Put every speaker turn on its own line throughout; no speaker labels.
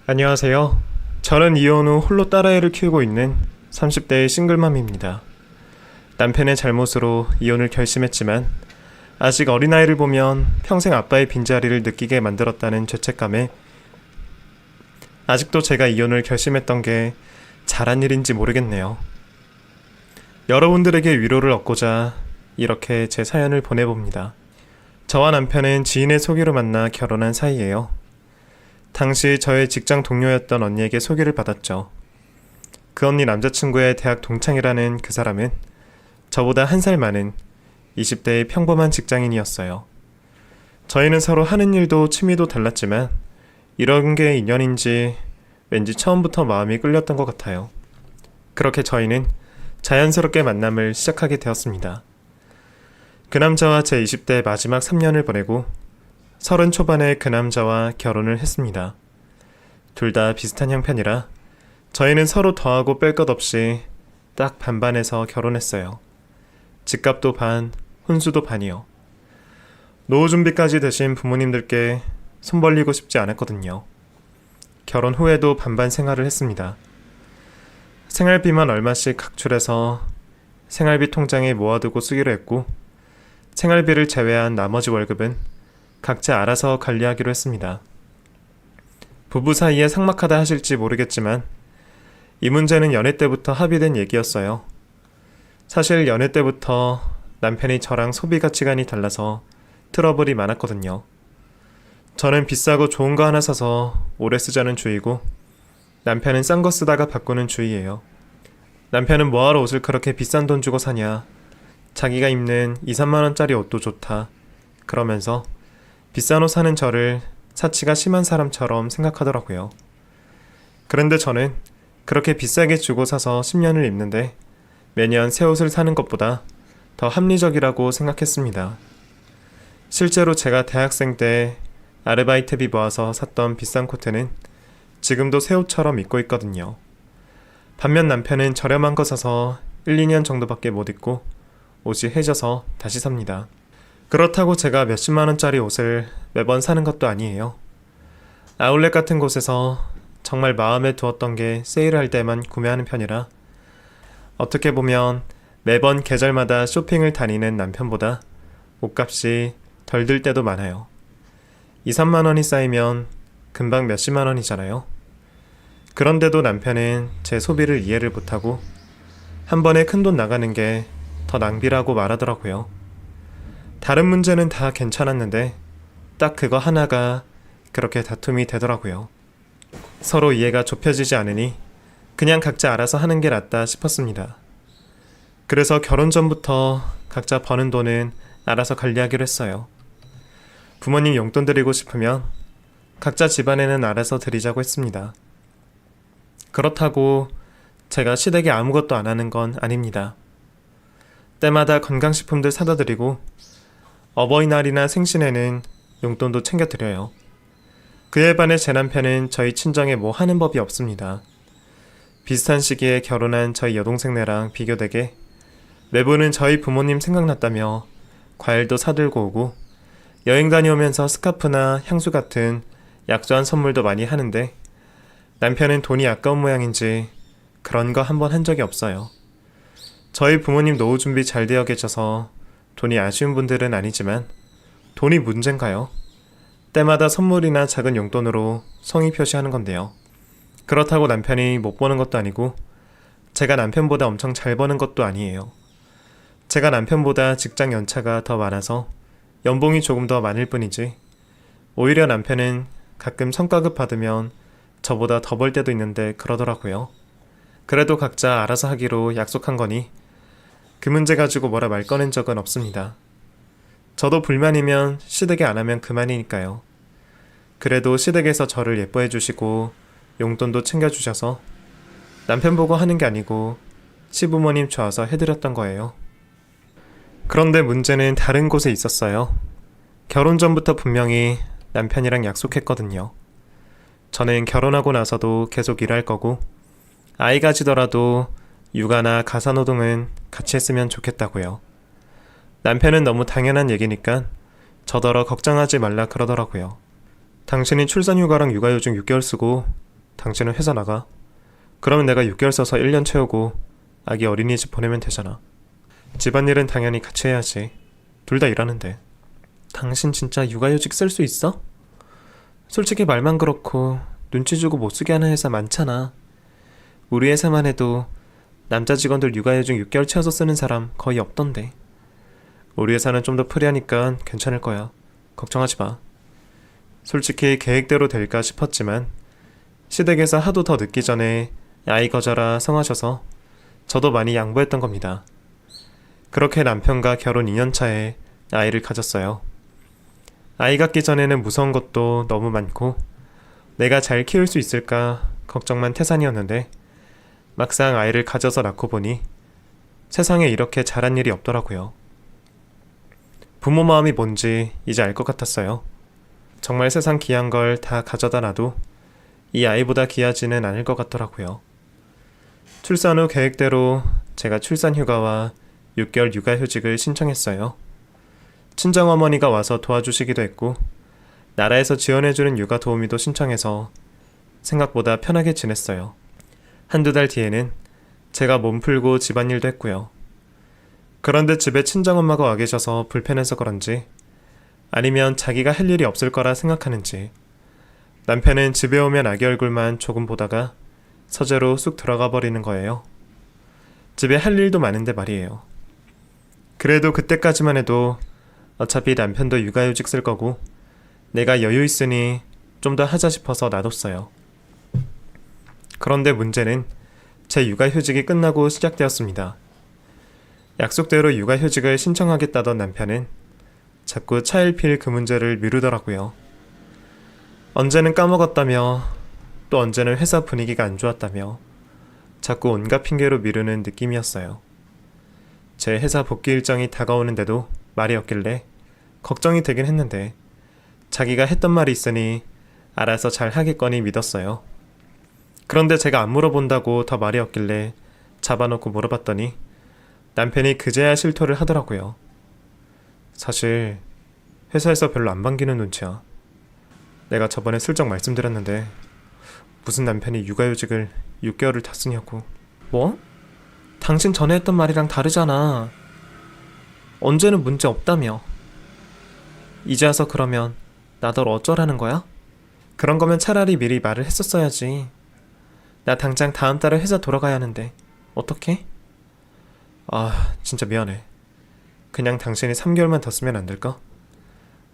안녕하세요. 저는 이혼 후 홀로 딸아이를 키우고 있는 30대의 싱글맘입니다. 남편의 잘못으로 이혼을 결심했지만 아직 어린아이를 보면 평생 아빠의 빈자리를 느끼게 만들었다는 죄책감에 아직도 제가 이혼을 결심했던 게 잘한 일인지 모르겠네요. 여러분들에게 위로를 얻고자 이렇게 제 사연을 보내봅니다. 저와 남편은 지인의 소개로 만나 결혼한 사이예요. 당시 저의 직장 동료였던 언니에게 소개를 받았죠. 그 언니 남자친구의 대학 동창이라는 그 사람은 저보다 한 살 많은 20대의 평범한 직장인이었어요. 저희는 서로 하는 일도 취미도 달랐지만 이런 게 인연인지 왠지 처음부터 마음이 끌렸던 것 같아요. 그렇게 저희는 자연스럽게 만남을 시작하게 되었습니다. 그 남자와 제 20대 마지막 3년을 보내고 30 초반에 그 남자와 결혼을 했습니다. 둘 다 비슷한 형편이라 저희는 서로 더하고 뺄 것 없이 딱 반반해서 결혼했어요. 집값도 반, 혼수도 반이요. 노후 준비까지 되신 부모님들께 손 벌리고 싶지 않았거든요. 결혼 후에도 반반 생활을 했습니다. 생활비만 얼마씩 각출해서 생활비 통장에 모아두고 쓰기로 했고 생활비를 제외한 나머지 월급은 각자 알아서 관리하기로 했습니다. 부부 사이에 삭막하다 하실지 모르겠지만 이 문제는 연애 때부터 합의된 얘기였어요. 사실 연애 때부터 남편이 저랑 소비 가치관이 달라서 트러블이 많았거든요. 저는 비싸고 좋은 거 하나 사서 오래 쓰자는 주의고 남편은 싼 거 쓰다가 바꾸는 주의예요. 남편은 뭐하러 옷을 그렇게 비싼 돈 주고 사냐, 자기가 입는 2, 3만 원짜리 옷도 좋다 그러면서 비싼 옷 사는 저를 사치가 심한 사람처럼 생각하더라고요. 그런데 저는 그렇게 비싸게 주고 사서 10년을 입는데 매년 새 옷을 사는 것보다 더 합리적이라고 생각했습니다. 실제로 제가 대학생 때 아르바이트비 모아서 샀던 비싼 코트는 지금도 새 옷처럼 입고 있거든요. 반면 남편은 저렴한 거 사서 1, 2년 정도밖에 못 입고 옷이 해져서 다시 삽니다. 그렇다고 제가 몇십만 원짜리 옷을 매번 사는 것도 아니에요. 아울렛 같은 곳에서 정말 마음에 두었던 게 세일할 때만 구매하는 편이라 어떻게 보면 매번 계절마다 쇼핑을 다니는 남편보다 옷값이 덜 들 때도 많아요. 2, 3만 원이 쌓이면 금방 몇십만 원이잖아요. 그런데도 남편은 제 소비를 이해를 못하고 한 번에 큰돈 나가는 게 더 낭비라고 말하더라고요. 다른 문제는 다 괜찮았는데 딱 그거 하나가 그렇게 다툼이 되더라고요. 서로 이해가 좁혀지지 않으니 그냥 각자 알아서 하는 게 낫다 싶었습니다. 그래서 결혼 전부터 각자 버는 돈은 알아서 관리하기로 했어요. 부모님 용돈 드리고 싶으면 각자 집안에는 알아서 드리자고 했습니다. 그렇다고 제가 시댁에 아무것도 안 하는 건 아닙니다. 때마다 건강식품들 사다 드리고 어버이날이나 생신에는 용돈도 챙겨드려요. 그에 반해 제 남편은 저희 친정에 뭐 하는 법이 없습니다. 비슷한 시기에 결혼한 저희 여동생네랑 비교되게 매부는 저희 부모님 생각났다며 과일도 사들고 오고 여행 다녀오면서 스카프나 향수 같은 약소한 선물도 많이 하는데 남편은 돈이 아까운 모양인지 그런 거 한 번 한 적이 없어요. 저희 부모님 노후 준비 잘 되어 계셔서 돈이 아쉬운 분들은 아니지만 돈이 문제인가요? 때마다 선물이나 작은 용돈으로 성의 표시하는 건데요. 그렇다고 남편이 못 버는 것도 아니고 제가 남편보다 엄청 잘 버는 것도 아니에요. 제가 남편보다 직장 연차가 더 많아서 연봉이 조금 더 많을 뿐이지 오히려 남편은 가끔 성과급 받으면 저보다 더 벌 때도 있는데 그러더라고요. 그래도 각자 알아서 하기로 약속한 거니 그 문제 가지고 뭐라 말 꺼낸 적은 없습니다. 저도 불만이면 시댁에 안 하면 그만이니까요. 그래도 시댁에서 저를 예뻐해 주시고 용돈도 챙겨주셔서 남편 보고 하는 게 아니고 시부모님 좋아서 해드렸던 거예요. 그런데 문제는 다른 곳에 있었어요. 결혼 전부터 분명히 남편이랑 약속했거든요. 저는 결혼하고 나서도 계속 일할 거고 아이 가지더라도 육아나 가사노동은 같이 했으면 좋겠다고요. 남편은 너무 당연한 얘기니까 저더러 걱정하지 말라 그러더라고요. 당신이 출산휴가랑 육아휴직 6개월 쓰고 당신은 회사 나가. 그러면 내가 6개월 써서 1년 채우고 아기 어린이집 보내면 되잖아. 집안일은 당연히 같이 해야지. 둘 다 일하는데. 당신 진짜 육아휴직 쓸 수 있어? 솔직히 말만 그렇고 눈치 주고 못 쓰게 하는 회사 많잖아. 우리 회사만 해도 남자 직원들 육아휴직 6개월 채워서 쓰는 사람 거의 없던데. 우리 회사는 좀 더 프리하니까 괜찮을 거야. 걱정하지 마. 솔직히 계획대로 될까 싶었지만 시댁에서 하도 더 늦기 전에 아이 거져라 성하셔서 저도 많이 양보했던 겁니다. 그렇게 남편과 결혼 2년 차에 아이를 가졌어요. 아이 갖기 전에는 무서운 것도 너무 많고 내가 잘 키울 수 있을까 걱정만 태산이었는데 막상 아이를 가져서 낳고 보니 세상에 이렇게 잘한 일이 없더라고요. 부모 마음이 뭔지 이제 알 것 같았어요. 정말 세상 귀한 걸 다 가져다 놔도 이 아이보다 귀하지는 않을 것 같더라고요. 출산 후 계획대로 제가 출산 휴가와 6개월 육아휴직을 신청했어요. 친정어머니가 와서 도와주시기도 했고 나라에서 지원해주는 육아 도우미도 신청해서 생각보다 편하게 지냈어요. 한두 달 뒤에는 제가 몸 풀고 집안일도 했고요. 그런데 집에 친정엄마가 와 계셔서 불편해서 그런지 아니면 자기가 할 일이 없을 거라 생각하는지 남편은 집에 오면 아기 얼굴만 조금 보다가 서재로 쑥 들어가 버리는 거예요. 집에 할 일도 많은데 말이에요. 그래도 그때까지만 해도 어차피 남편도 육아휴직 쓸 거고 내가 여유 있으니 좀 더 하자 싶어서 놔뒀어요. 그런데 문제는 제 육아휴직이 끝나고 시작되었습니다. 약속대로 육아휴직을 신청하겠다던 남편은 자꾸 차일피일 그 문제를 미루더라고요. 언제는 까먹었다며 또 언제는 회사 분위기가 안 좋았다며 자꾸 온갖 핑계로 미루는 느낌이었어요. 제 회사 복귀 일정이 다가오는데도 말이 없길래 걱정이 되긴 했는데 자기가 했던 말이 있으니 알아서 잘 하겠거니 믿었어요. 그런데 제가 안 물어본다고 더 말이 없길래 잡아놓고 물어봤더니 남편이 그제야 실토를 하더라고요. 사실 회사에서 별로 안 반기는 눈치야. 내가 저번에 슬쩍 말씀드렸는데 무슨 남편이 육아휴직을 6개월을 다 쓰냐고. 뭐? 당신 전에 했던 말이랑 다르잖아. 언제는 문제 없다며. 이제 와서 그러면 나덜 어쩌라는 거야? 그런 거면 차라리 미리 말을 했었어야지. 나 당장 다음 달에 회사 돌아가야 하는데 어떡해? 아, 진짜 미안해. 그냥 당신이 3개월만 더 쓰면 안 될까?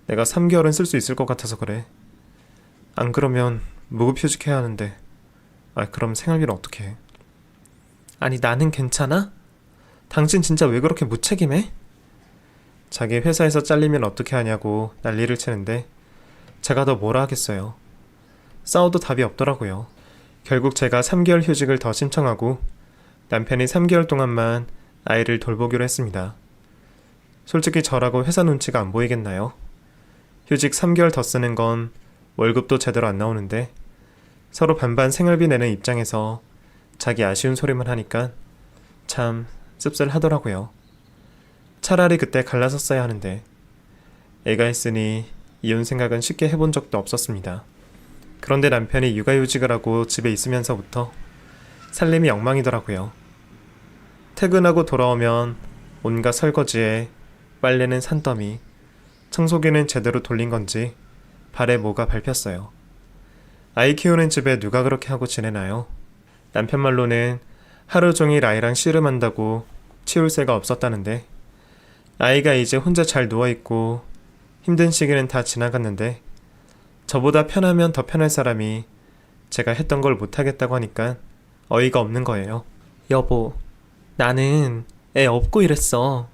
내가 3개월은 쓸 수 있을 것 같아서 그래. 안 그러면 무급휴직해야 하는데. 그럼 생활비는 어떻게 해? 아니 나는 괜찮아? 당신 진짜 왜 그렇게 무책임해? 자기 회사에서 잘리면 어떻게 하냐고 난리를 치는데 제가 더 뭐라 하겠어요. 싸워도 답이 없더라고요. 결국 제가 3개월 휴직을 더 신청하고 남편이 3개월 동안만 아이를 돌보기로 했습니다. 솔직히 저라고 회사 눈치가 안 보이겠나요? 휴직 3개월 더 쓰는 건 월급도 제대로 안 나오는데 서로 반반 생활비 내는 입장에서 자기 아쉬운 소리만 하니까 참 씁쓸하더라고요. 차라리 그때 갈라섰어야 하는데 애가 있으니 이혼 생각은 쉽게 해본 적도 없었습니다. 그런데 남편이 육아휴직을 하고 집에 있으면서부터 살림이 엉망이더라고요. 퇴근하고 돌아오면 온갖 설거지에 빨래는 산더미, 청소기는 제대로 돌린 건지 발에 뭐가 밟혔어요. 아이 키우는 집에 누가 그렇게 하고 지내나요? 남편 말로는 하루 종일 아이랑 씨름한다고 치울 새가 없었다는데 아이가 이제 혼자 잘 누워있고 힘든 시기는 다 지나갔는데 저보다 편하면 더 편할 사람이 제가 했던 걸 못하겠다고 하니까 어이가 없는 거예요. 여보, 나는 애 없고 이랬어.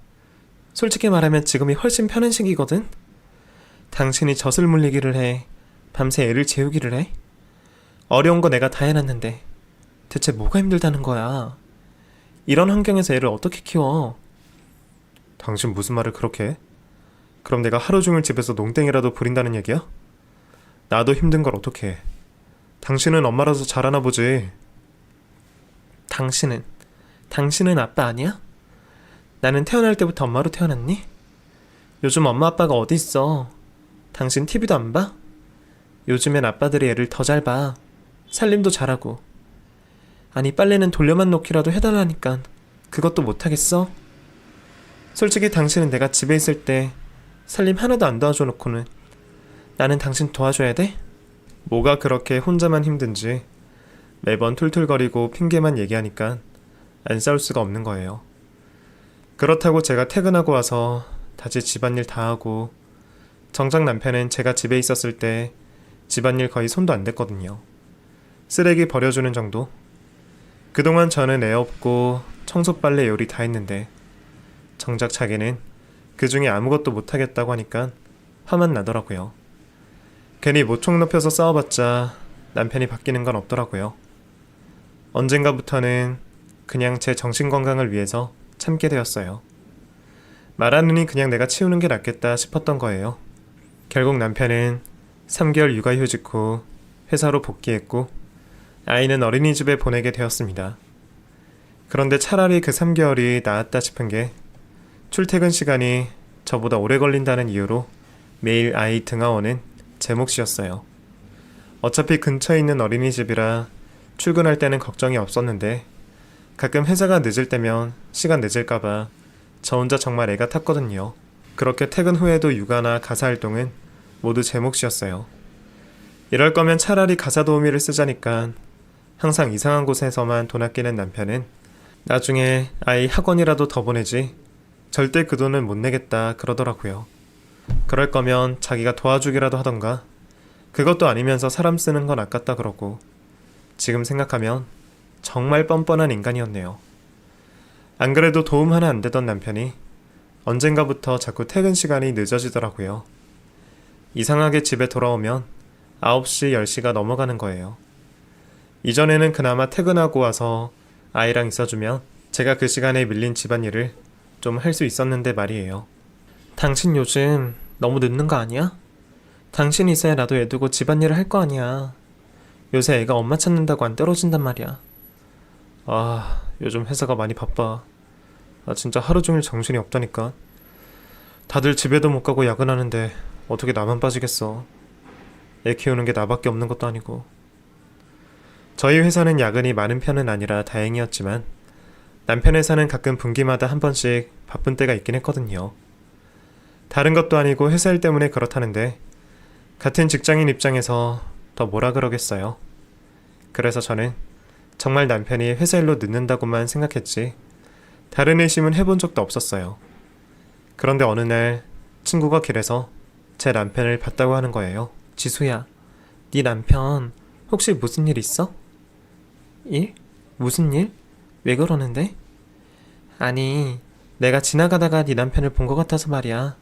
솔직히 말하면 지금이 훨씬 편한 시기거든? 당신이 젖을 물리기를 해. 밤새 애를 재우기를 해. 어려운 거 내가 다 해놨는데 대체 뭐가 힘들다는 거야? 이런 환경에서 애를 어떻게 키워? 당신 무슨 말을 그렇게 해? 그럼 내가 하루 종일 집에서 농땡이라도 부린다는 얘기야? 나도 힘든 걸 어떻게 해? 당신은 엄마라서 잘하나 보지. 당신은 아빠 아니야? 나는 태어날 때부터 엄마로 태어났니? 요즘 엄마 아빠가 어디 있어? 당신 TV도 안 봐? 요즘엔 아빠들이 애를 더 잘 봐. 살림도 잘하고. 아니 빨래는 돌려만 놓기라도 해달라니까 그것도 못하겠어? 솔직히 당신은 내가 집에 있을 때 살림 하나도 안 도와줘 놓고는 나는 당신 도와줘야 돼? 뭐가 그렇게 혼자만 힘든지 매번 툴툴거리고 핑계만 얘기하니까 안 싸울 수가 없는 거예요. 그렇다고 제가 퇴근하고 와서 다시 집안일 다 하고 정작 남편은 제가 집에 있었을 때 집안일 거의 손도 안 댔거든요. 쓰레기 버려주는 정도? 그동안 저는 애 없고 청소 빨래 요리 다 했는데 정작 자기는 그 중에 아무것도 못하겠다고 하니까 화만 나더라고요. 괜히 모총 높여서 싸워봤자 남편이 바뀌는 건 없더라고요. 언젠가부터는 그냥 제 정신건강을 위해서 참게 되었어요. 말하느니 그냥 내가 치우는 게 낫겠다 싶었던 거예요. 결국 남편은 3개월 육아휴직 후 회사로 복귀했고 아이는 어린이집에 보내게 되었습니다. 그런데 차라리 그 3개월이 나았다 싶은 게 출퇴근 시간이 저보다 오래 걸린다는 이유로 매일 아이 등하원은 제 몫이었어요. 어차피 근처에 있는 어린이집이라 출근할 때는 걱정이 없었는데 가끔 회사가 늦을 때면 시간 늦을까봐 저 혼자 정말 애가 탔거든요. 그렇게 퇴근 후에도 육아나 가사 활동은 모두 제 몫이었어요. 이럴 거면 차라리 가사 도우미를 쓰자니까 항상 이상한 곳에서만 돈 아끼는 남편은 나중에 아이 학원이라도 더 보내지 절대 그 돈은 못 내겠다 그러더라고요. 그럴 거면 자기가 도와주기라도 하던가 그것도 아니면서 사람 쓰는 건 아깝다 그러고 지금 생각하면 정말 뻔뻔한 인간이었네요. 안 그래도 도움 하나 안 되던 남편이 언젠가부터 자꾸 퇴근 시간이 늦어지더라고요. 이상하게 집에 돌아오면 9시, 10시가 넘어가는 거예요. 이전에는 그나마 퇴근하고 와서 아이랑 있어주면 제가 그 시간에 밀린 집안일을 좀 할 수 있었는데 말이에요. 당신 요즘 너무 늦는 거 아니야? 당신이 있어야 나도 애 두고 집안일을 할 거 아니야. 요새 애가 엄마 찾는다고 안 떨어진단 말이야. 아, 요즘 회사가 많이 바빠. 나 진짜 하루 종일 정신이 없다니까. 다들 집에도 못 가고 야근하는데 어떻게 나만 빠지겠어. 애 키우는 게 나밖에 없는 것도 아니고. 저희 회사는 야근이 많은 편은 아니라 다행이었지만 남편 회사는 가끔 분기마다 한 번씩 바쁜 때가 있긴 했거든요. 다른 것도 아니고 회사 일 때문에 그렇다는데 같은 직장인 입장에서 더 뭐라 그러겠어요. 그래서 저는 정말 남편이 회사 일로 늦는다고만 생각했지 다른 의심은 해본 적도 없었어요. 그런데 어느 날 친구가 길에서 제 남편을 봤다고 하는 거예요. 지수야, 네 남편 혹시 무슨 일 있어? 일? 무슨 일? 왜 그러는데? 아니, 내가 지나가다가 네 남편을 본 것 같아서 말이야.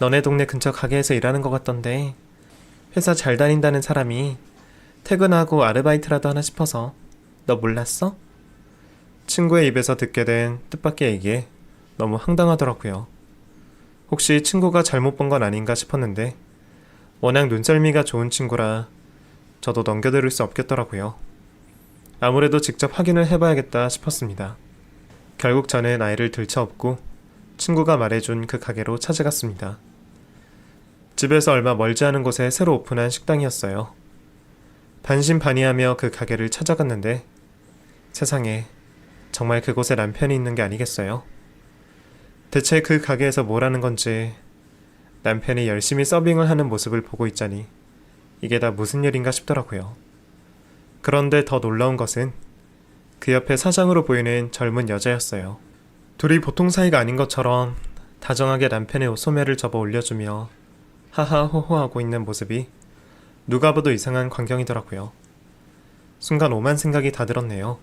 너네 동네 근처 가게에서 일하는 것 같던데 회사 잘 다닌다는 사람이 퇴근하고 아르바이트라도 하나 싶어서. 너 몰랐어? 친구의 입에서 듣게 된 뜻밖의 얘기에 너무 황당하더라고요. 혹시 친구가 잘못 본 건 아닌가 싶었는데 워낙 눈썰미가 좋은 친구라 저도 넘겨들을 수 없겠더라고요. 아무래도 직접 확인을 해봐야겠다 싶었습니다. 결국 저는 아이를 들쳐업고 친구가 말해준 그 가게로 찾아갔습니다. 집에서 얼마 멀지 않은 곳에 새로 오픈한 식당이었어요. 반신반의하며 그 가게를 찾아갔는데 세상에 정말 그곳에 남편이 있는 게 아니겠어요? 대체 그 가게에서 뭘 하는 건지 남편이 열심히 서빙을 하는 모습을 보고 있자니 이게 다 무슨 일인가 싶더라고요. 그런데 더 놀라운 것은 그 옆에 사장으로 보이는 젊은 여자였어요. 둘이 보통 사이가 아닌 것처럼 다정하게 남편의 옷 소매를 접어 올려주며 하하호호하고 있는 모습이 누가 봐도 이상한 광경이더라고요. 순간 오만 생각이 다 들었네요.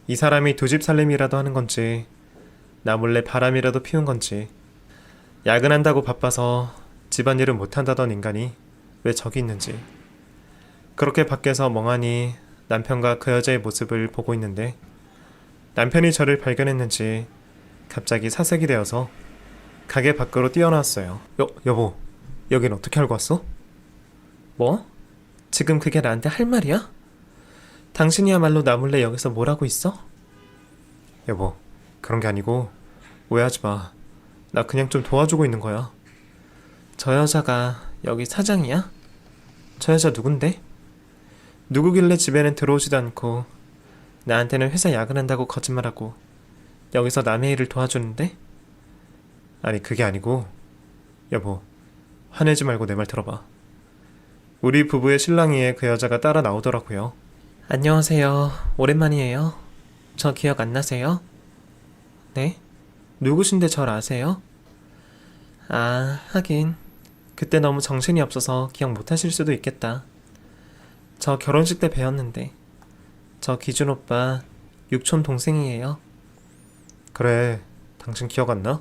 이 사람이 두 집 살림이라도 하는 건지 나 몰래 바람이라도 피운 건지 야근한다고 바빠서 집안일을 못한다던 인간이 왜 저기 있는지. 그렇게 밖에서 멍하니 남편과 그 여자의 모습을 보고 있는데 남편이 저를 발견했는지 갑자기 사색이 되어서 가게 밖으로 뛰어나왔어요. 여보, 여긴 어떻게 알고 왔어? 뭐? 지금 그게 나한테 할 말이야? 당신이야말로 나 몰래 여기서 뭘 하고 있어? 여보, 그런 게 아니고 오해하지 마. 나 그냥 좀 도와주고 있는 거야. 저 여자가 여기 사장이야? 저 여자 누군데? 누구길래 집에는 들어오지도 않고 나한테는 회사 야근한다고 거짓말하고 여기서 남의 일을 도와주는데? 아니 그게 아니고 여보 화내지 말고 내 말 들어봐. 우리 부부의 신랑이에 그 여자가 따라 나오더라고요. 안녕하세요. 오랜만이에요. 저 기억 안 나세요? 네? 누구신데 절 아세요? 아, 하긴 그때 너무 정신이 없어서 기억 못하실 수도 있겠다. 저 결혼식 때 뵈었는데 저 기준 오빠 육촌 동생이에요. 그래, 당신 기억 안 나?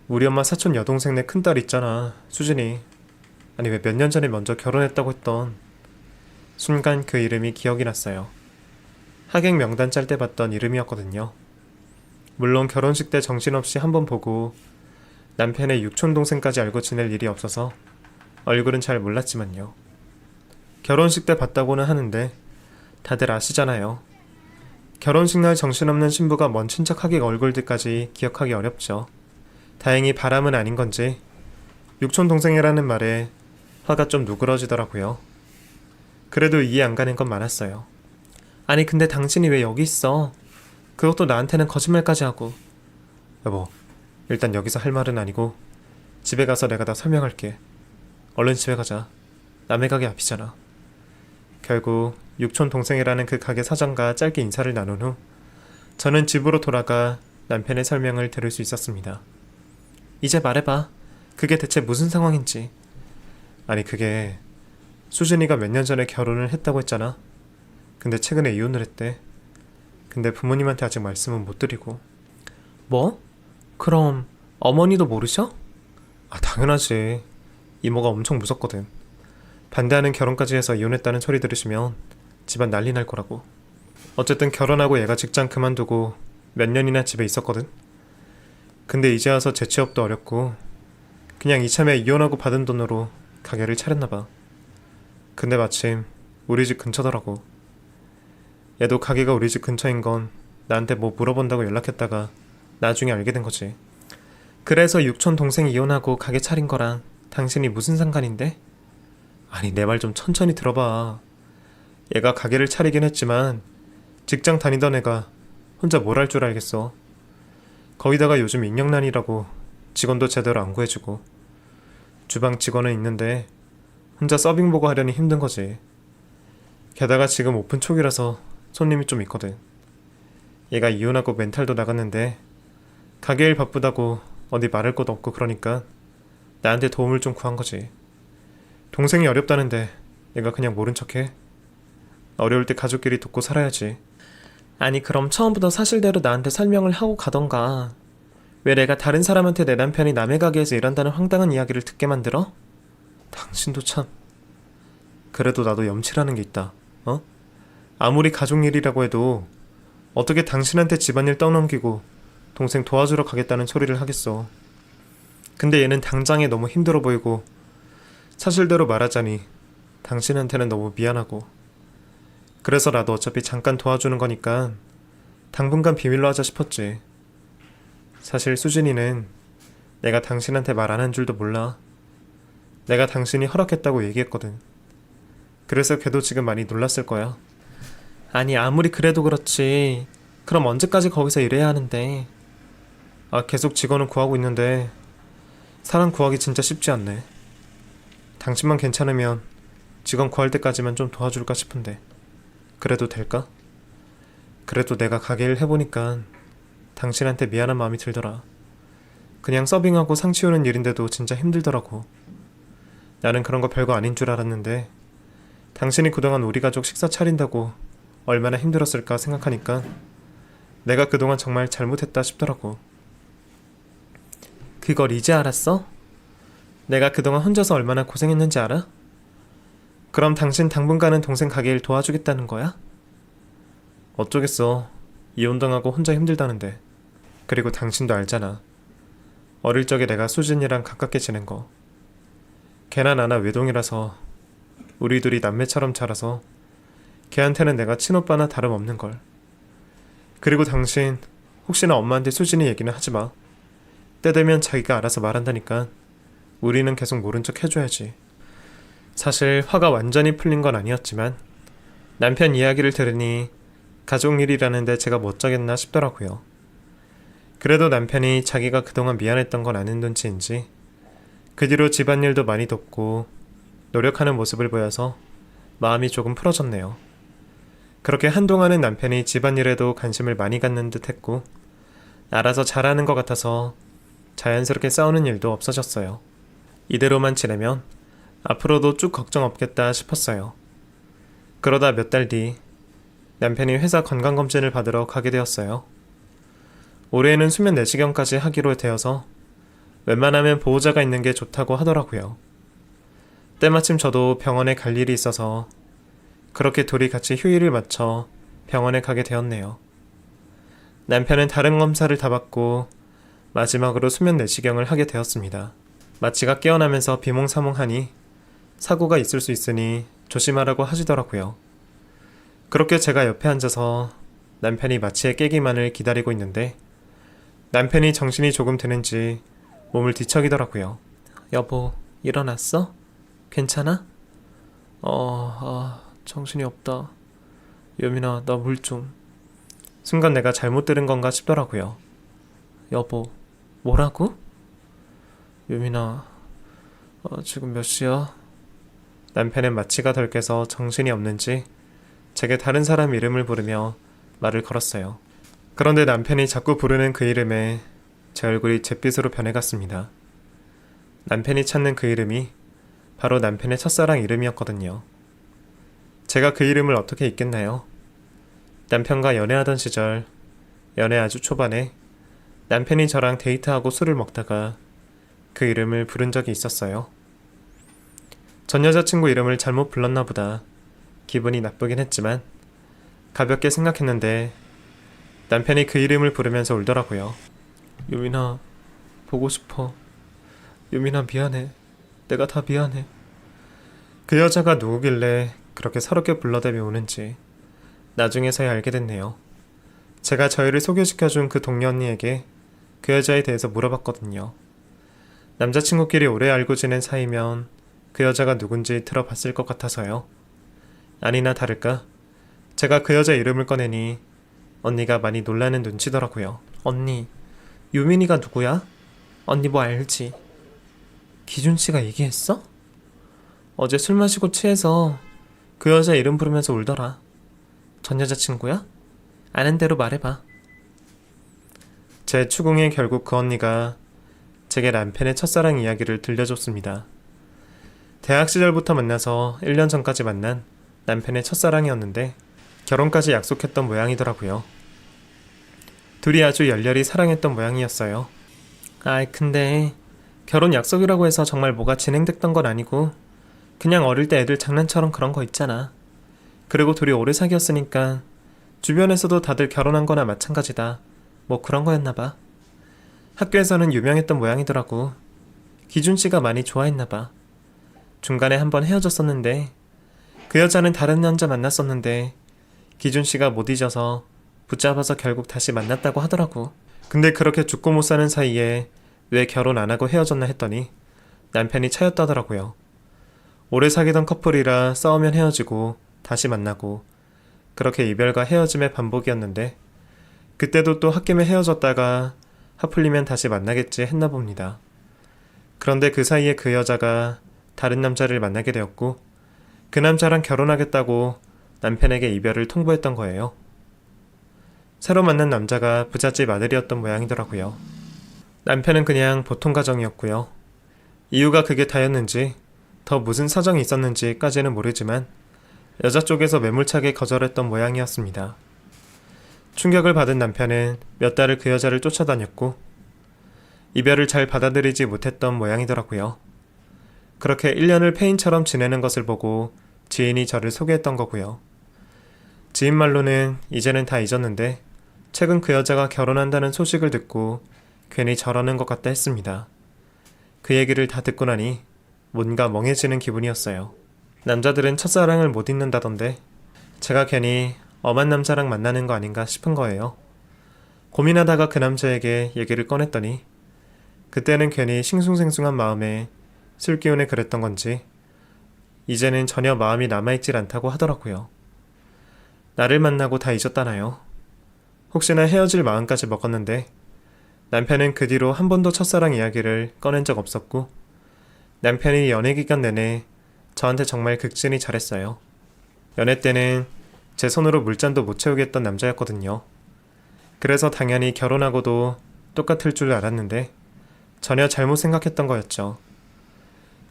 우리 엄마 사촌 여동생 내 큰딸 있잖아, 수진이. 아니 왜 몇 년 전에 먼저 결혼했다고 했던. 순간 그 이름이 기억이 났어요. 하객 명단 짤 때 봤던 이름이었거든요. 물론 결혼식 때 정신없이 한번 보고 남편의 육촌 동생까지 알고 지낼 일이 없어서 얼굴은 잘 몰랐지만요. 결혼식 때 봤다고는 하는데 다들 아시잖아요. 결혼식 날 정신없는 신부가 먼 친척 하객 얼굴들까지 기억하기 어렵죠. 다행히 바람은 아닌 건지 육촌 동생이라는 말에 화가 좀 누그러지더라고요. 그래도 이해 안 가는 건 많았어요. 아니 근데 당신이 왜 여기 있어? 그것도 나한테는 거짓말까지 하고. 여보, 일단 여기서 할 말은 아니고 집에 가서 내가 다 설명할게. 얼른 집에 가자. 남의 가게 앞이잖아. 결국 육촌 동생이라는 그 가게 사장과 짧게 인사를 나눈 후 저는 집으로 돌아가 남편의 설명을 들을 수 있었습니다. 이제 말해봐. 그게 대체 무슨 상황인지. 아니 그게 수진이가 몇 년 전에 결혼을 했다고 했잖아. 근데 최근에 이혼을 했대. 근데 부모님한테 아직 말씀은 못 드리고. 뭐? 그럼 어머니도 모르셔? 아 당연하지. 이모가 엄청 무섭거든. 반대하는 결혼까지 해서 이혼했다는 소리 들으시면 집안 난리 날 거라고. 어쨌든 결혼하고 얘가 직장 그만두고 몇 년이나 집에 있었거든. 근데 이제 와서 재취업도 어렵고 그냥 이참에 이혼하고 받은 돈으로 가게를 차렸나봐. 근데 마침 우리 집 근처더라고. 얘도 가게가 우리 집 근처인 건 나한테 뭐 물어본다고 연락했다가 나중에 알게 된 거지. 그래서 육촌 동생 이혼하고 가게 차린 거랑 당신이 무슨 상관인데? 아니 내 말 좀 천천히 들어봐. 얘가 가게를 차리긴 했지만 직장 다니던 애가 혼자 뭘 할 줄 알겠어. 거기다가 요즘 인력난이라고 직원도 제대로 안 구해주고 주방 직원은 있는데 혼자 서빙 보고 하려니 힘든 거지. 게다가 지금 오픈 초기라서 손님이 좀 있거든. 얘가 이혼하고 멘탈도 나갔는데 가게 일 바쁘다고 어디 말할 것도 없고 그러니까 나한테 도움을 좀 구한 거지. 동생이 어렵다는데 얘가 그냥 모른 척해? 어려울 때 가족끼리 돕고 살아야지. 아니 그럼 처음부터 사실대로 나한테 설명을 하고 가던가. 왜 내가 다른 사람한테 내 남편이 남의 가게에서 일한다는 황당한 이야기를 듣게 만들어? 당신도 참. 그래도 나도 염치라는 게 있다. 어? 아무리 가족 일이라고 해도 어떻게 당신한테 집안일 떠넘기고 동생 도와주러 가겠다는 소리를 하겠어. 근데 얘는 당장에 너무 힘들어 보이고 사실대로 말하자니 당신한테는 너무 미안하고. 그래서 나도 어차피 잠깐 도와주는 거니까 당분간 비밀로 하자 싶었지. 사실 수진이는 내가 당신한테 말 안 한 줄도 몰라. 내가 당신이 허락했다고 얘기했거든. 그래서 걔도 지금 많이 놀랐을 거야. 아니 아무리 그래도 그렇지. 그럼 언제까지 거기서 일해야 하는데. 아 계속 직원은 구하고 있는데 사람 구하기 진짜 쉽지 않네. 당신만 괜찮으면 직원 구할 때까지만 좀 도와줄까 싶은데 그래도 될까? 그래도 내가 가게 일 해보니까 당신한테 미안한 마음이 들더라. 그냥 서빙하고 상 치우는 일인데도 진짜 힘들더라고. 나는 그런 거 별거 아닌 줄 알았는데 당신이 그동안 우리 가족 식사 차린다고 얼마나 힘들었을까 생각하니까 내가 그동안 정말 잘못했다 싶더라고. 그걸 이제 알았어? 내가 그동안 혼자서 얼마나 고생했는지 알아? 그럼 당신 당분간은 동생 가게 일 도와주겠다는 거야? 어쩌겠어. 이혼당하고 혼자 힘들다는데. 그리고 당신도 알잖아. 어릴 적에 내가 수진이랑 가깝게 지낸 거. 걔나 나나 외동이라서 우리 둘이 남매처럼 자라서 걔한테는 내가 친오빠나 다름없는걸. 그리고 당신 혹시나 엄마한테 수진이 얘기는 하지마. 때 되면 자기가 알아서 말한다니까 우리는 계속 모른 척 해줘야지. 사실 화가 완전히 풀린 건 아니었지만 남편 이야기를 들으니 가족 일이라는데 제가 뭐 어쩌겠나 싶더라고요. 그래도 남편이 자기가 그동안 미안했던 건 아는 눈치인지 그 뒤로 집안일도 많이 돕고 노력하는 모습을 보여서 마음이 조금 풀어졌네요. 그렇게 한동안은 남편이 집안일에도 관심을 많이 갖는 듯 했고 알아서 잘하는 것 같아서 자연스럽게 싸우는 일도 없어졌어요. 이대로만 지내면 앞으로도 쭉 걱정 없겠다 싶었어요. 그러다 몇 달 뒤 남편이 회사 건강검진을 받으러 가게 되었어요. 올해에는 수면 내시경까지 하기로 되어서 웬만하면 보호자가 있는 게 좋다고 하더라고요. 때마침 저도 병원에 갈 일이 있어서 그렇게 둘이 같이 휴일을 맞춰 병원에 가게 되었네요. 남편은 다른 검사를 다 받고 마지막으로 수면 내시경을 하게 되었습니다. 마취가 깨어나면서 비몽사몽하니 사고가 있을 수 있으니 조심하라고 하시더라고요. 그렇게 제가 옆에 앉아서 남편이 마취에 깨기만을 기다리고 있는데 남편이 정신이 조금 드는지 몸을 뒤척이더라고요. 여보, 일어났어? 괜찮아? 정신이 없다. 여민아, 나 물 좀. 순간 내가 잘못 들은 건가 싶더라고요. 여보, 뭐라고? 여민아, 지금 몇 시야? 남편은 마취가 덜 깨서 정신이 없는지 제게 다른 사람 이름을 부르며 말을 걸었어요. 그런데 남편이 자꾸 부르는 그 이름에 제 얼굴이 잿빛으로 변해갔습니다. 남편이 찾는 그 이름이 바로 남편의 첫사랑 이름이었거든요. 제가 그 이름을 어떻게 잊겠나요? 남편과 연애하던 시절, 연애 아주 초반에 남편이 저랑 데이트하고 술을 먹다가 그 이름을 부른 적이 있었어요. 전 여자친구 이름을 잘못 불렀나 보다 기분이 나쁘긴 했지만 가볍게 생각했는데 남편이 그 이름을 부르면서 울더라고요. 유민아, 보고 싶어. 유민아, 미안해. 내가 다 미안해. 그 여자가 누구길래 그렇게 서럽게 불러대며 우는지 나중에서야 알게 됐네요. 제가 저희를 소개시켜준 그 동료 언니에게 그 여자에 대해서 물어봤거든요. 남자친구끼리 오래 알고 지낸 사이면 그 여자가 누군지 들어봤을 것 같아서요. 아니나 다를까 제가 그 여자 이름을 꺼내니 언니가 많이 놀라는 눈치더라고요. 언니, 유민이가 누구야? 언니 뭐 알지? 기준씨가 얘기했어? 어제 술 마시고 취해서 그 여자 이름 부르면서 울더라. 전 여자친구야? 아는 대로 말해봐. 제 추궁에 결국 그 언니가 제게 남편의 첫사랑 이야기를 들려줬습니다. 대학 시절부터 만나서 1년 전까지 만난 남편의 첫사랑이었는데 결혼까지 약속했던 모양이더라고요. 둘이 아주 열렬히 사랑했던 모양이었어요. 근데 결혼 약속이라고 해서 정말 뭐가 진행됐던 건 아니고 그냥 어릴 때 애들 장난처럼 그런 거 있잖아. 그리고 둘이 오래 사귀었으니까 주변에서도 다들 결혼한 거나 마찬가지다. 뭐 그런 거였나 봐. 학교에서는 유명했던 모양이더라고. 기준씨가 많이 좋아했나 봐. 중간에 한번 헤어졌었는데 그 여자는 다른 남자 만났었는데 기준씨가 못 잊어서 붙잡아서 결국 다시 만났다고 하더라고. 근데 그렇게 죽고 못 사는 사이에 왜 결혼 안 하고 헤어졌나 했더니 남편이 차였다더라고요. 오래 사귀던 커플이라 싸우면 헤어지고 다시 만나고 그렇게 이별과 헤어짐의 반복이었는데 그때도 또 홧김에 헤어졌다가 하풀리면 다시 만나겠지 했나 봅니다. 그런데 그 사이에 그 여자가 다른 남자를 만나게 되었고 그 남자랑 결혼하겠다고 남편에게 이별을 통보했던 거예요. 새로 만난 남자가 부잣집 아들이었던 모양이더라고요. 남편은 그냥 보통 가정이었고요. 이유가 그게 다였는지 더 무슨 사정이 있었는지까지는 모르지만 여자 쪽에서 매몰차게 거절했던 모양이었습니다. 충격을 받은 남편은 몇 달을 그 여자를 쫓아다녔고 이별을 잘 받아들이지 못했던 모양이더라고요. 그렇게 1년을 페인처럼 지내는 것을 보고 지인이 저를 소개했던 거고요. 지인 말로는 이제는 다 잊었는데 최근 그 여자가 결혼한다는 소식을 듣고 괜히 저러는 것 같다 했습니다. 그 얘기를 다 듣고 나니 뭔가 멍해지는 기분이었어요. 남자들은 첫사랑을 못 잊는다던데 제가 괜히 엄한 남자랑 만나는 거 아닌가 싶은 거예요. 고민하다가 그 남자에게 얘기를 꺼냈더니 그때는 괜히 싱숭생숭한 마음에 술 기운에 그랬던 건지 이제는 전혀 마음이 남아있질 않다고 하더라고요. 나를 만나고 다 잊었다나요? 혹시나 헤어질 마음까지 먹었는데 남편은 그 뒤로 한 번도 첫사랑 이야기를 꺼낸 적 없었고 남편이 연애 기간 내내 저한테 정말 극진히 잘했어요. 연애 때는 제 손으로 물잔도 못 채우겠던 남자였거든요. 그래서 당연히 결혼하고도 똑같을 줄 알았는데 전혀 잘못 생각했던 거였죠.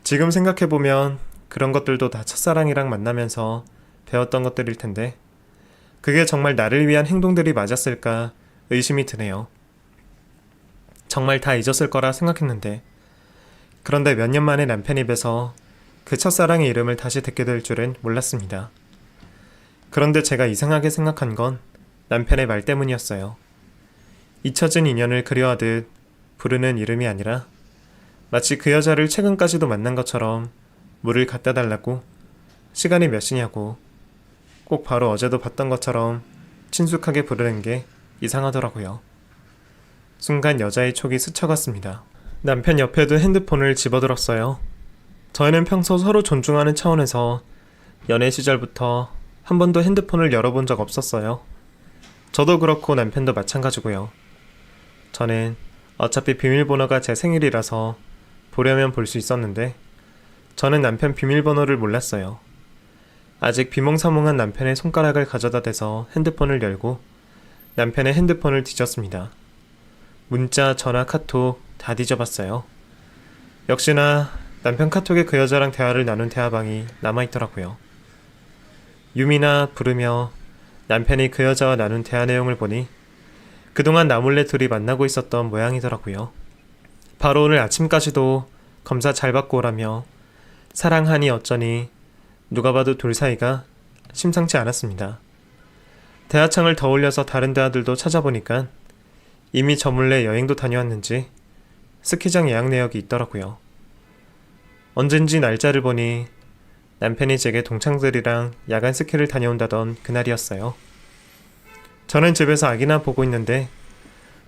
지금 생각해보면 그런 것들도 다 첫사랑이랑 만나면서 배웠던 것들일 텐데 그게 정말 나를 위한 행동들이 맞았을까 의심이 드네요. 정말 다 잊었을 거라 생각했는데 그런데 몇 년 만에 남편 입에서 그 첫사랑의 이름을 다시 듣게 될 줄은 몰랐습니다. 그런데 제가 이상하게 생각한 건 남편의 말 때문이었어요. 잊혀진 인연을 그리워하듯 부르는 이름이 아니라 마치 그 여자를 최근까지도 만난 것처럼 물을 갖다 달라고, 시간이 몇 시냐고, 꼭 바로 어제도 봤던 것처럼 친숙하게 부르는 게 이상하더라고요. 순간 여자의 촉이 스쳐갔습니다. 남편 옆에 둔 핸드폰을 집어들었어요. 저희는 평소 서로 존중하는 차원에서 연애 시절부터 한 번도 핸드폰을 열어본 적 없었어요. 저도 그렇고 남편도 마찬가지고요. 저는 어차피 비밀번호가 제 생일이라서 보려면 볼 수 있었는데 저는 남편 비밀번호를 몰랐어요. 아직 비몽사몽한 남편의 손가락을 가져다 대서 핸드폰을 열고 남편의 핸드폰을 뒤졌습니다. 문자, 전화, 카톡 다 뒤져봤어요. 역시나 남편 카톡에 그 여자랑 대화를 나눈 대화방이 남아있더라고요. 유미나 부르며 남편이 그 여자와 나눈 대화 내용을 보니 그동안 나몰래 둘이 만나고 있었던 모양이더라고요. 바로 오늘 아침까지도 검사 잘 받고 오라며 사랑하니 어쩌니 누가 봐도 둘 사이가 심상치 않았습니다. 대화창을 더 올려서 다른 대화들도 찾아보니까 이미 저 몰래 여행도 다녀왔는지 스키장 예약 내역이 있더라고요. 언젠지 날짜를 보니 남편이 제게 동창들이랑 야간 스키를 다녀온다던 그날이었어요. 저는 집에서 아기나 보고 있는데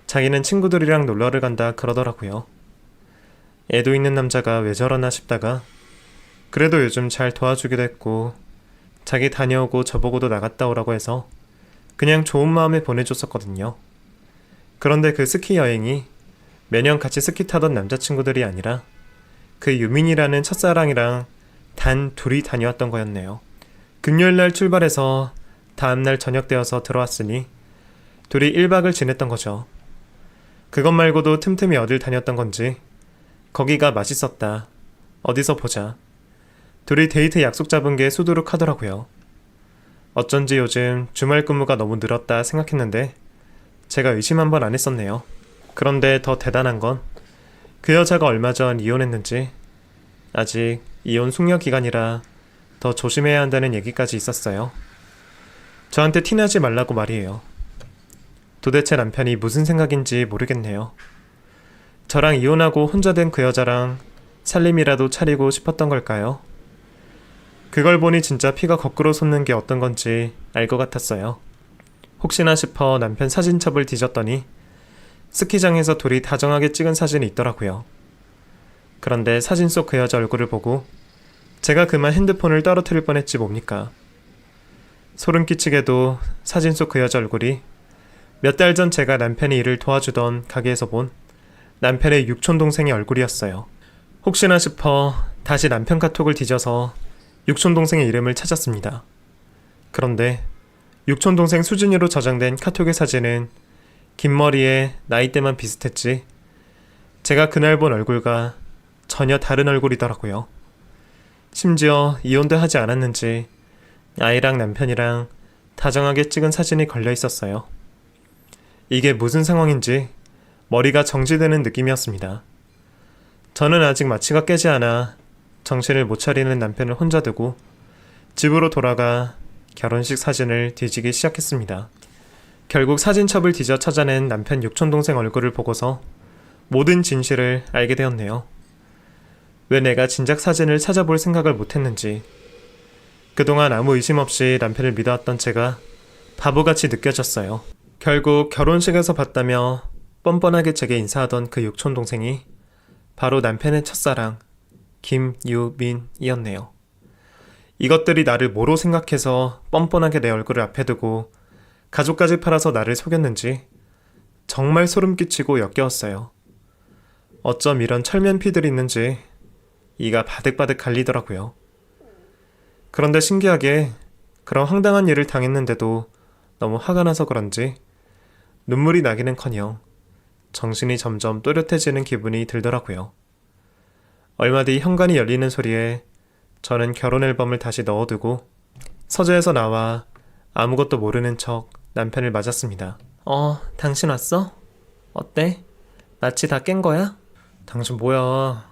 자기는 친구들이랑 놀러를 간다 그러더라고요. 애도 있는 남자가 왜 저러나 싶다가 그래도 요즘 잘 도와주기도 했고 자기 다녀오고 저보고도 나갔다 오라고 해서 그냥 좋은 마음에 보내줬었거든요. 그런데 그 스키 여행이 매년 같이 스키 타던 남자친구들이 아니라 그 유민이라는 첫사랑이랑 단 둘이 다녀왔던 거였네요. 금요일날 출발해서 다음날 저녁 되어서 들어왔으니 둘이 1박을 지냈던 거죠. 그것 말고도 틈틈이 어딜 다녔던 건지 거기가 맛있었다, 어디서 보자, 둘이 데이트 약속 잡은 게 수두룩하더라고요. 어쩐지 요즘 주말 근무가 너무 늘었다 생각했는데 제가 의심 한번 안 했었네요. 그런데 더 대단한 건 그 여자가 얼마 전 이혼했는지 아직 이혼 숙려 기간이라 더 조심해야 한다는 얘기까지 있었어요. 저한테 티나지 말라고 말이에요. 도대체 남편이 무슨 생각인지 모르겠네요. 저랑 이혼하고 혼자 된 그 여자랑 살림이라도 차리고 싶었던 걸까요? 그걸 보니 진짜 피가 거꾸로 솟는 게 어떤 건지 알 것 같았어요. 혹시나 싶어 남편 사진첩을 뒤졌더니 스키장에서 둘이 다정하게 찍은 사진이 있더라고요. 그런데 사진 속 그 여자 얼굴을 보고 제가 그만 핸드폰을 떨어뜨릴 뻔했지 뭡니까. 소름 끼치게도 사진 속 그 여자 얼굴이 몇 달 전 제가 남편이 일을 도와주던 가게에서 본 남편의 육촌동생의 얼굴이었어요. 혹시나 싶어 다시 남편 카톡을 뒤져서 육촌동생의 이름을 찾았습니다. 그런데 육촌동생 수진이로 저장된 카톡의 사진은 긴 머리에 나이대만 비슷했지 제가 그날 본 얼굴과 전혀 다른 얼굴이더라고요. 심지어 이혼도 하지 않았는지 아이랑 남편이랑 다정하게 찍은 사진이 걸려 있었어요. 이게 무슨 상황인지 머리가 정지되는 느낌이었습니다. 저는 아직 마취가 깨지 않아 정신을 못 차리는 남편을 혼자 두고 집으로 돌아가 결혼식 사진을 뒤지기 시작했습니다. 결국 사진첩을 뒤져 찾아낸 남편 육촌동생 얼굴을 보고서 모든 진실을 알게 되었네요. 왜 내가 진작 사진을 찾아볼 생각을 못했는지, 그동안 아무 의심 없이 남편을 믿어왔던 제가 바보같이 느껴졌어요. 결국 결혼식에서 봤다며 뻔뻔하게 제게 인사하던 그 육촌동생이 바로 남편의 첫사랑 김유민이었네요. 이것들이 나를 뭐로 생각해서 뻔뻔하게 내 얼굴을 앞에 두고 가족까지 팔아서 나를 속였는지 정말 소름 끼치고 역겨웠어요. 어쩜 이런 철면피들이 있는지 이가 바득바득 갈리더라고요. 그런데 신기하게 그런 황당한 일을 당했는데도 너무 화가 나서 그런지 눈물이 나기는커녕 정신이 점점 또렷해지는 기분이 들더라고요. 얼마 뒤 현관이 열리는 소리에 저는 결혼 앨범을 다시 넣어두고 서재에서 나와 아무것도 모르는 척 남편을 맞았습니다. 당신 왔어? 어때? 마치 다 깬 거야? 당신 뭐야?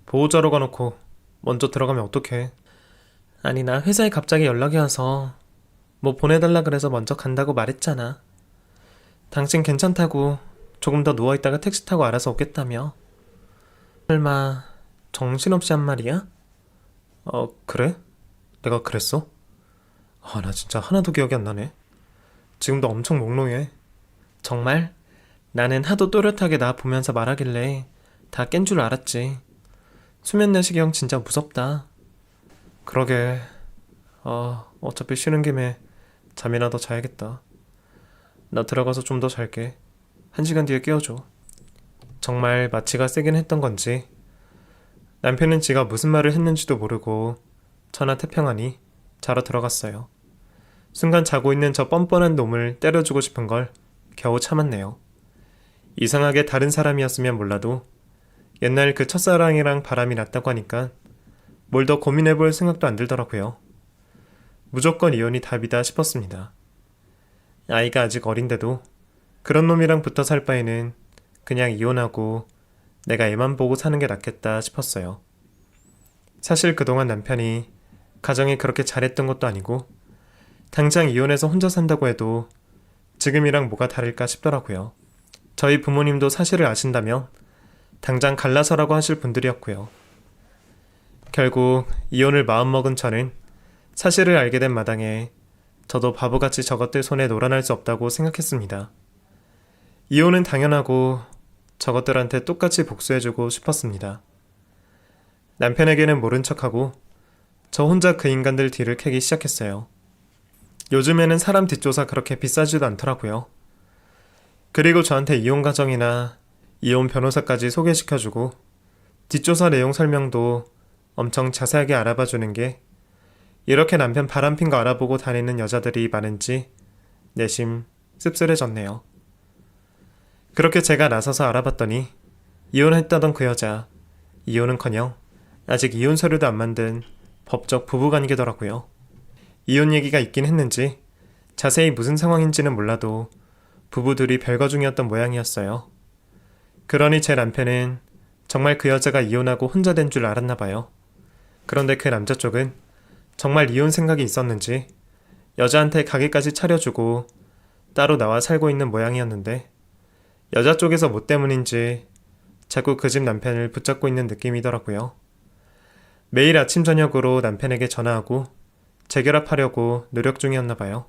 보호자로 가놓고 먼저 들어가면 어떡해? 아니, 나 회사에 갑자기 연락이 와서 뭐 보내달라 그래서 먼저 간다고 말했잖아. 당신 괜찮다고 조금 더 누워있다가 택시 타고 알아서 오겠다며. 설마 정신없이 한 말이야? 그래? 내가 그랬어? 나 진짜 하나도 기억이 안 나네. 지금도 엄청 몽롱해. 정말? 나는 하도 또렷하게 나 보면서 말하길래 다 깬 줄 알았지. 수면 내시경 진짜 무섭다. 그러게. 어차피 쉬는 김에 잠이나 더 자야겠다. 나 들어가서 좀 더 잘게. 1시간 뒤에 깨워줘. 정말 마취가 세긴 했던 건지 남편은 지가 무슨 말을 했는지도 모르고 전화 태평하니 자러 들어갔어요. 순간 자고 있는 저 뻔뻔한 놈을 때려주고 싶은 걸 겨우 참았네요. 이상하게 다른 사람이었으면 몰라도 옛날 그 첫사랑이랑 바람이 났다고 하니까 뭘 더 고민해볼 생각도 안 들더라고요. 무조건 이혼이 답이다 싶었습니다. 아이가 아직 어린데도 그런 놈이랑 붙어 살 바에는 그냥 이혼하고 내가 애만 보고 사는 게 낫겠다 싶었어요. 사실 그동안 남편이 가정에 그렇게 잘했던 것도 아니고 당장 이혼해서 혼자 산다고 해도 지금이랑 뭐가 다를까 싶더라고요. 저희 부모님도 사실을 아신다면 당장 갈라서라고 하실 분들이었고요. 결국 이혼을 마음먹은 저는 사실을 알게 된 마당에 저도 바보같이 저것들 손에 놀아날 수 없다고 생각했습니다. 이혼은 당연하고 저것들한테 똑같이 복수해주고 싶었습니다. 남편에게는 모른 척하고 저 혼자 그 인간들 뒤를 캐기 시작했어요. 요즘에는 사람 뒷조사 그렇게 비싸지도 않더라고요. 그리고 저한테 이혼 가정이나 이혼 변호사까지 소개시켜주고 뒷조사 내용 설명도 엄청 자세하게 알아봐주는 게 이렇게 남편 바람핀 거 알아보고 다니는 여자들이 많은지 내심 씁쓸해졌네요. 그렇게 제가 나서서 알아봤더니 이혼했다던 그 여자, 이혼은커녕 아직 이혼 서류도 안 만든 법적 부부관계더라고요. 이혼 얘기가 있긴 했는지 자세히 무슨 상황인지는 몰라도 부부들이 별거 중이었던 모양이었어요. 그러니 제 남편은 정말 그 여자가 이혼하고 혼자 된 줄 알았나 봐요. 그런데 그 남자 쪽은 정말 이혼 생각이 있었는지 여자한테 가게까지 차려주고 따로 나와 살고 있는 모양이었는데 여자 쪽에서 뭐 때문인지 자꾸 그 집 남편을 붙잡고 있는 느낌이더라고요. 매일 아침 저녁으로 남편에게 전화하고 재결합하려고 노력 중이었나 봐요.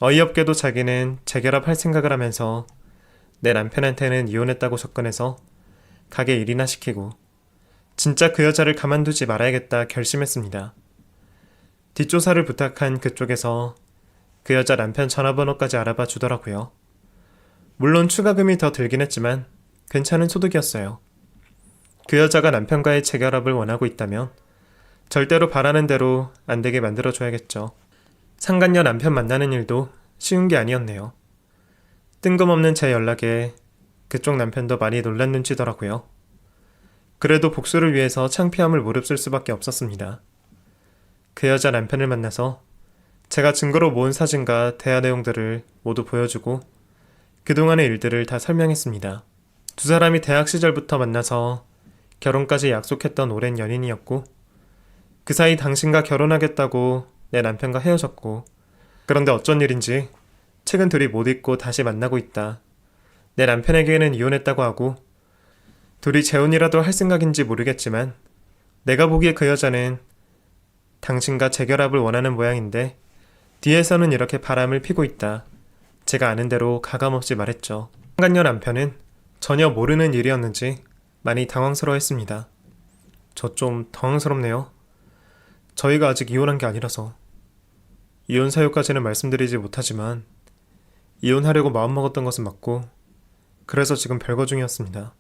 어이없게도 자기는 재결합할 생각을 하면서 내 남편한테는 이혼했다고 접근해서 가게 일이나 시키고 진짜 그 여자를 가만두지 말아야겠다 결심했습니다. 뒷조사를 부탁한 그쪽에서 그 여자 남편 전화번호까지 알아봐 주더라고요. 물론 추가금이 더 들긴 했지만 괜찮은 소득이었어요. 그 여자가 남편과의 재결합을 원하고 있다면 절대로 바라는 대로 안 되게 만들어줘야겠죠. 상간녀 남편 만나는 일도 쉬운 게 아니었네요. 뜬금없는 제 연락에 그쪽 남편도 많이 놀란 눈치더라고요. 그래도 복수를 위해서 창피함을 무릅쓸 수밖에 없었습니다. 그 여자 남편을 만나서 제가 증거로 모은 사진과 대화 내용들을 모두 보여주고 그동안의 일들을 다 설명했습니다. 두 사람이 대학 시절부터 만나서 결혼까지 약속했던 오랜 연인이었고 그 사이 당신과 결혼하겠다고 내 남편과 헤어졌고 그런데 어쩐 일인지 최근 둘이 못 잊고 다시 만나고 있다. 내 남편에게는 이혼했다고 하고 둘이 재혼이라도 할 생각인지 모르겠지만 내가 보기에 그 여자는 당신과 재결합을 원하는 모양인데 뒤에서는 이렇게 바람을 피고 있다. 제가 아는 대로 가감없이 말했죠. 상간녀 남편은 전혀 모르는 일이었는지 많이 당황스러워했습니다. 저 좀 당황스럽네요. 저희가 아직 이혼한 게 아니라서. 이혼 사유까지는 말씀드리지 못하지만 이혼하려고 마음먹었던 것은 맞고 그래서 지금 별거 중이었습니다.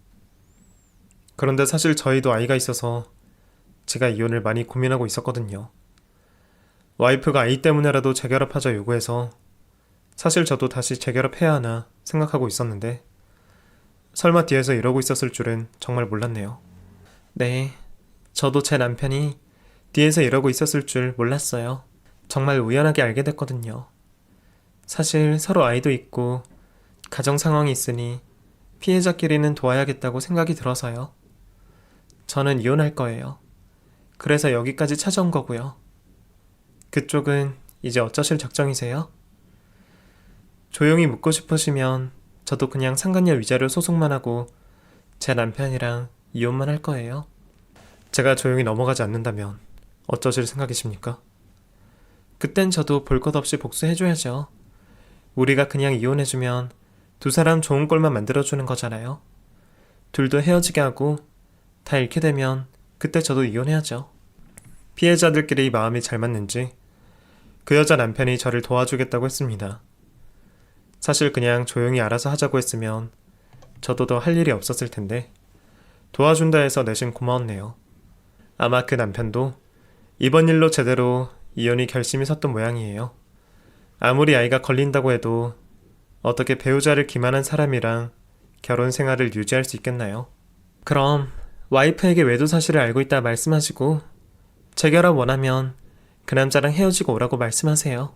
그런데 사실 저희도 아이가 있어서 제가 이혼을 많이 고민하고 있었거든요. 와이프가 아이 때문에라도 재결합하자 요구해서 사실 저도 다시 재결합해야 하나 생각하고 있었는데 설마 뒤에서 이러고 있었을 줄은 정말 몰랐네요. 네, 저도 제 남편이 뒤에서 이러고 있었을 줄 몰랐어요. 정말 우연하게 알게 됐거든요. 사실 서로 아이도 있고 가정 상황이 있으니 피해자끼리는 도와야겠다고 생각이 들어서요. 저는 이혼할 거예요. 그래서 여기까지 찾아온 거고요. 그쪽은 이제 어쩌실 작정이세요? 조용히 묻고 싶으시면 저도 그냥 상간녀 위자료 소송만 하고 제 남편이랑 이혼만 할 거예요. 제가 조용히 넘어가지 않는다면 어쩌실 생각이십니까? 그땐 저도 볼 것 없이 복수해줘야죠. 우리가 그냥 이혼해주면 두 사람 좋은 꼴만 만들어주는 거잖아요. 둘도 헤어지게 하고 다 잃게 되면 그때 저도 이혼해야죠. 피해자들끼리 마음이 잘 맞는지 그 여자 남편이 저를 도와주겠다고 했습니다. 사실 그냥 조용히 알아서 하자고 했으면 저도 더 할 일이 없었을 텐데 도와준다 해서 내심 고마웠네요. 아마 그 남편도 이번 일로 제대로 이혼이 결심이 섰던 모양이에요. 아무리 아이가 걸린다고 해도 어떻게 배우자를 기만한 사람이랑 결혼 생활을 유지할 수 있겠나요? 그럼 와이프에게 외도 사실을 알고 있다 말씀하시고 재결합 원하면 그 남자랑 헤어지고 오라고 말씀하세요.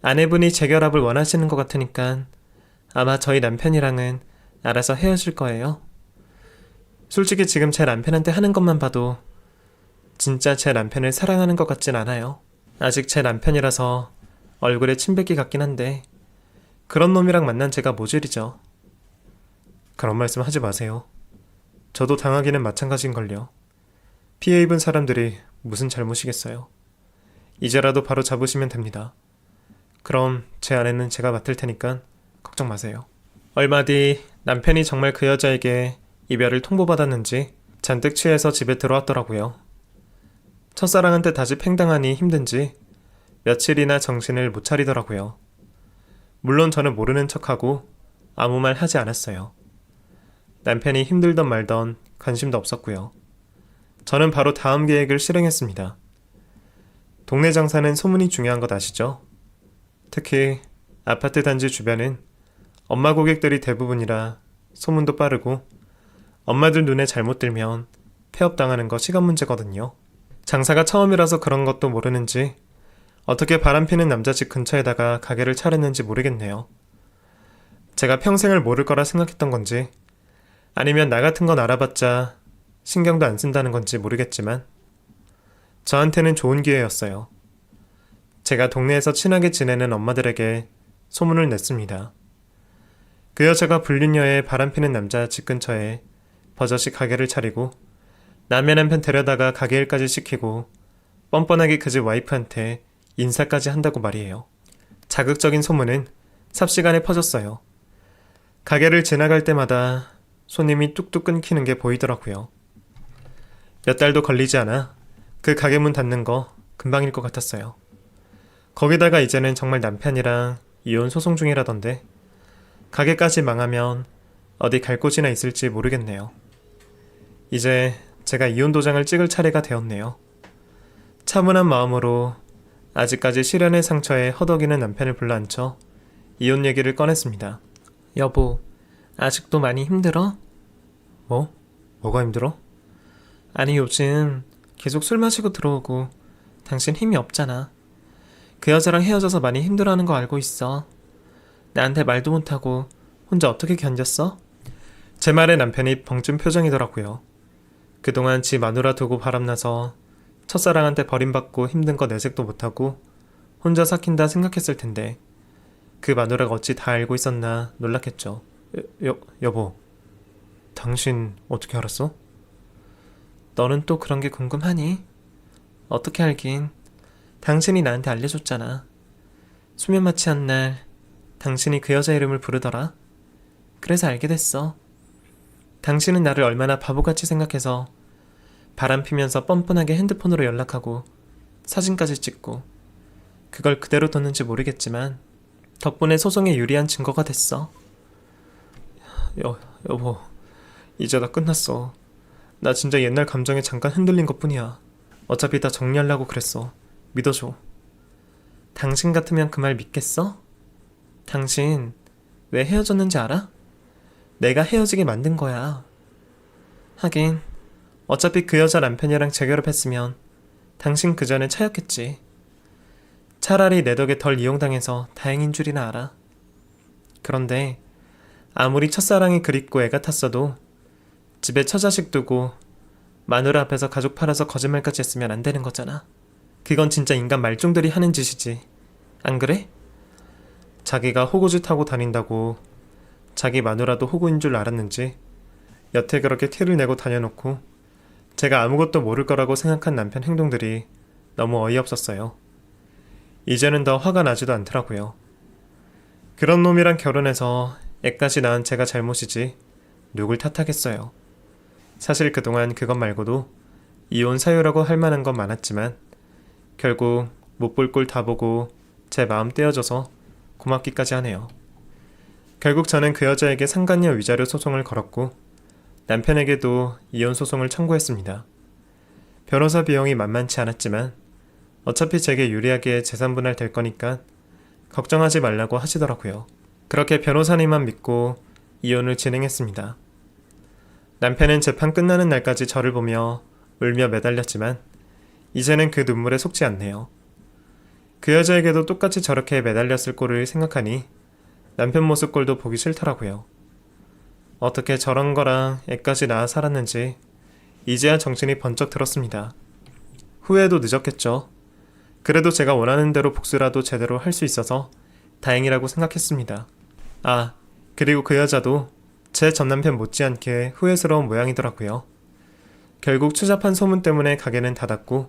아내분이 재결합을 원하시는 것 같으니까 아마 저희 남편이랑은 알아서 헤어질 거예요. 솔직히 지금 제 남편한테 하는 것만 봐도 진짜 제 남편을 사랑하는 것 같진 않아요. 아직 제 남편이라서 얼굴에 침 뱉기 같긴 한데 그런 놈이랑 만난 제가 모질이죠. 그런 말씀 하지 마세요. 저도 당하기는 마찬가지인걸요. 피해 입은 사람들이 무슨 잘못이겠어요. 이제라도 바로 잡으시면 됩니다. 그럼 제 아내는 제가 맡을 테니까 걱정 마세요. 얼마 뒤 남편이 정말 그 여자에게 이별을 통보받았는지 잔뜩 취해서 집에 들어왔더라고요. 첫사랑한테 다시 팽당하니 힘든지 며칠이나 정신을 못 차리더라고요. 물론 저는 모르는 척하고 아무 말 하지 않았어요. 남편이 힘들던 말던 관심도 없었고요. 저는 바로 다음 계획을 실행했습니다. 동네 장사는 소문이 중요한 것 아시죠? 특히 아파트 단지 주변은 엄마 고객들이 대부분이라 소문도 빠르고 엄마들 눈에 잘못 들면 폐업당하는 거 시간 문제거든요. 장사가 처음이라서 그런 것도 모르는지 어떻게 바람피는 남자 집 근처에다가 가게를 차렸는지 모르겠네요. 제가 평생을 모를 거라 생각했던 건지 아니면 나 같은 건 알아봤자 신경도 안 쓴다는 건지 모르겠지만 저한테는 좋은 기회였어요. 제가 동네에서 친하게 지내는 엄마들에게 소문을 냈습니다. 그 여자가 불륜녀의 바람피는 남자 집 근처에 버젓이 가게를 차리고 남의 남편 데려다가 가게 일까지 시키고 뻔뻔하게 그 집 와이프한테 인사까지 한다고 말이에요. 자극적인 소문은 삽시간에 퍼졌어요. 가게를 지나갈 때마다 손님이 뚝뚝 끊기는 게 보이더라고요. 몇 달도 걸리지 않아 그 가게 문 닫는 거 금방일 것 같았어요. 거기다가 이제는 정말 남편이랑 이혼 소송 중이라던데 가게까지 망하면 어디 갈 곳이나 있을지 모르겠네요. 이제 제가 이혼 도장을 찍을 차례가 되었네요. 차분한 마음으로 아직까지 시련의 상처에 허덕이는 남편을 불러앉혀 이혼 얘기를 꺼냈습니다. 여보, 아직도 많이 힘들어? 뭐? 뭐가 힘들어? 아니 요즘 계속 술 마시고 들어오고 당신 힘이 없잖아. 그 여자랑 헤어져서 많이 힘들어하는 거 알고 있어. 나한테 말도 못하고 혼자 어떻게 견뎠어? 제 말에 남편이 벙찐 표정이더라고요. 그동안 지 마누라 두고 바람나서 첫사랑한테 버림받고 힘든 거 내색도 못하고 혼자 삭힌다 생각했을 텐데 그 마누라가 어찌 다 알고 있었나 놀랐겠죠. 여보, 당신 어떻게 알았어? 너는 또 그런 게 궁금하니? 어떻게 알긴. 당신이 나한테 알려줬잖아. 수면 마취한 날 당신이 그 여자 이름을 부르더라. 그래서 알게 됐어. 당신은 나를 얼마나 바보같이 생각해서 바람 피면서 뻔뻔하게 핸드폰으로 연락하고 사진까지 찍고 그걸 그대로 뒀는지 모르겠지만 덕분에 소송에 유리한 증거가 됐어. 여보, 이제 다 끝났어. 나 진짜 옛날 감정에 잠깐 흔들린 것뿐이야. 어차피 다 정리하려고 그랬어. 믿어줘. 당신 같으면 그 말 믿겠어? 당신 왜 헤어졌는지 알아? 내가 헤어지게 만든 거야. 하긴 어차피 그 여자 남편이랑 재결합했으면 당신 그 전에 차였겠지. 차라리 내 덕에 덜 이용당해서 다행인 줄이나 알아. 그런데 아무리 첫사랑이 그립고 애가 탔어도 집에 처자식 두고 마누라 앞에서 가족 팔아서 거짓말까지 했으면 안 되는 거잖아. 그건 진짜 인간 말종들이 하는 짓이지. 안 그래? 자기가 호구짓 하고 다닌다고 자기 마누라도 호구인 줄 알았는지 여태 그렇게 티를 내고 다녀놓고 제가 아무것도 모를 거라고 생각한 남편 행동들이 너무 어이없었어요. 이제는 더 화가 나지도 않더라고요. 그런 놈이랑 결혼해서 애까지 낳은 제가 잘못이지 누굴 탓하겠어요. 사실 그동안 그것 말고도 이혼 사유라고 할 만한 건 많았지만 결국 못 볼 꼴 다 보고 제 마음 떼어줘서 고맙기까지 하네요. 결국 저는 그 여자에게 상간녀 위자료 소송을 걸었고 남편에게도 이혼 소송을 청구했습니다. 변호사 비용이 만만치 않았지만 어차피 제게 유리하게 재산분할 될 거니까 걱정하지 말라고 하시더라고요. 그렇게 변호사님만 믿고 이혼을 진행했습니다. 남편은 재판 끝나는 날까지 저를 보며 울며 매달렸지만 이제는 그 눈물에 속지 않네요. 그 여자에게도 똑같이 저렇게 매달렸을 꼴을 생각하니 남편 모습 꼴도 보기 싫더라고요. 어떻게 저런 거랑 애까지 낳아 살았는지 이제야 정신이 번쩍 들었습니다. 후회도 늦었겠죠. 그래도 제가 원하는 대로 복수라도 제대로 할 수 있어서 다행이라고 생각했습니다. 아, 그리고 그 여자도 제 전남편 못지않게 후회스러운 모양이더라고요. 결국 추잡한 소문 때문에 가게는 닫았고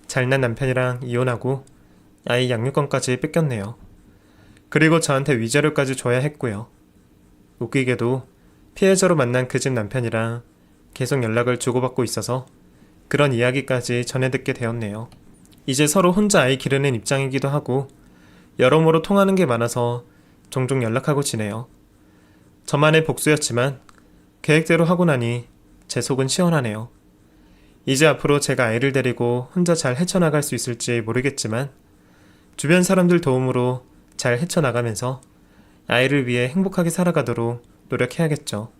잘난 남편이랑 이혼하고 아이 양육권까지 뺏겼네요. 그리고 저한테 위자료까지 줘야 했고요. 웃기게도 피해자로 만난 그 집 남편이랑 계속 연락을 주고받고 있어서 그런 이야기까지 전해 듣게 되었네요. 이제 서로 혼자 아이 기르는 입장이기도 하고 여러모로 통하는 게 많아서 종종 연락하고 지내요. 저만의 복수였지만 계획대로 하고 나니 제 속은 시원하네요. 이제 앞으로 제가 아이를 데리고 혼자 잘 헤쳐나갈 수 있을지 모르겠지만 주변 사람들 도움으로 잘 헤쳐나가면서 아이를 위해 행복하게 살아가도록 노력해야겠죠.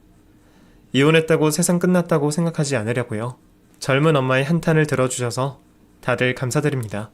이혼했다고 세상 끝났다고 생각하지 않으려고요. 젊은 엄마의 한탄을 들어주셔서 다들 감사드립니다.